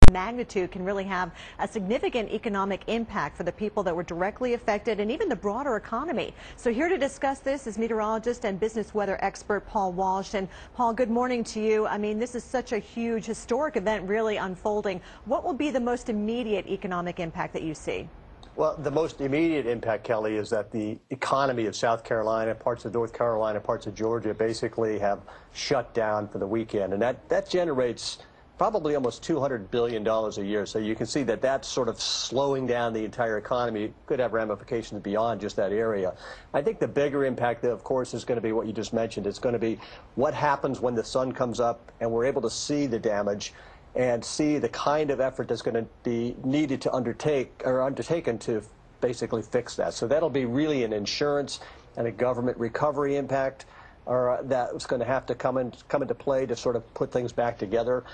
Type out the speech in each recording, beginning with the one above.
magnitude can really have a significant economic impact for the people that were directly affected and even the broader economy. So here to discuss this is meteorologist and business weather expert Paul Walsh. And Paul, good morning to you. I mean, this is such a huge historic event really unfolding. What will be the most immediate economic impact that you see? Well, the most immediate impact, Kelly, is that the economy of South Carolina, parts of North Carolina, parts of Georgia basically have shut down for the weekend. And that generates probably almost $200 billion a year. So you can see that that's sort of slowing down the entire economy. It could have ramifications beyond just that area. I think the bigger impact, of course, is going to be what you just mentioned. It's going to be what happens when the sun comes up and we're able to see the damage and see the kind of effort that's going to be needed to undertaken to basically fix that. So that'll be really an insurance and a government recovery impact, or that's going to have to come into play to sort of put things back together.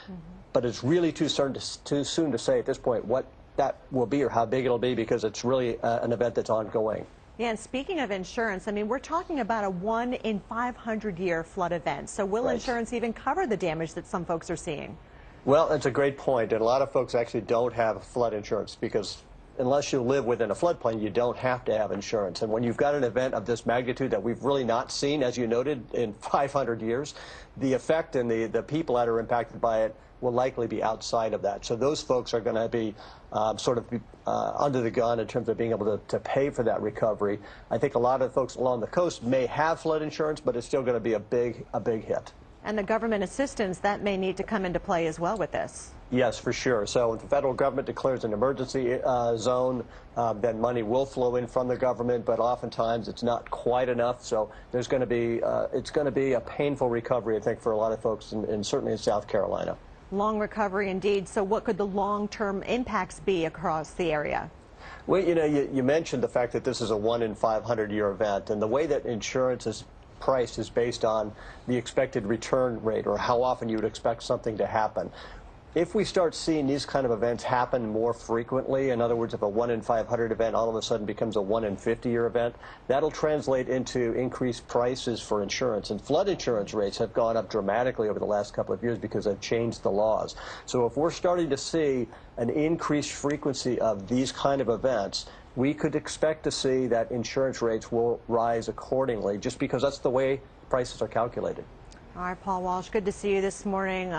But it's really too soon to say at this point what that will be or how big it'll be, because it's really an event that's ongoing. Yeah, and speaking of insurance, I mean, we're talking about a 1 in 500 year flood event. So will insurance even cover the damage that some folks are seeing? Well, that's a great point, and a lot of folks actually don't have flood insurance because unless you live within a floodplain, you don't have to have insurance. And when you've got an event of this magnitude that we've really not seen, as you noted, in 500 years, the effect and the people that are impacted by it will likely be outside of that. So those folks are going to be under the gun in terms of being able to pay for that recovery. I think a lot of folks along the coast may have flood insurance, but it's still going to be a big hit. And the government assistance, that may need to come into play as well with this. Yes, for sure. So if the federal government declares an emergency zone, then money will flow in from the government, but oftentimes it's not quite enough. So there's going to be, it's going to be a painful recovery, I think, for a lot of folks, and certainly in South Carolina. Long recovery indeed. So what could the long-term impacts be across the area? Well, you know, you mentioned the fact that this is a 1 in 500 year event, and the way that insurance is priced is based on the expected return rate, or how often you would expect something to happen. If we start seeing these kind of events happen more frequently, in other words, if a 1 in 500 event all of a sudden becomes a 1 in 50 year event, that'll translate into increased prices for insurance. And flood insurance rates have gone up dramatically over the last couple of years because they've changed the laws. So if we're starting to see an increased frequency of these kind of events, we could expect to see that insurance rates will rise accordingly, just because that's the way prices are calculated. All right, Paul Walsh, good to see you this morning.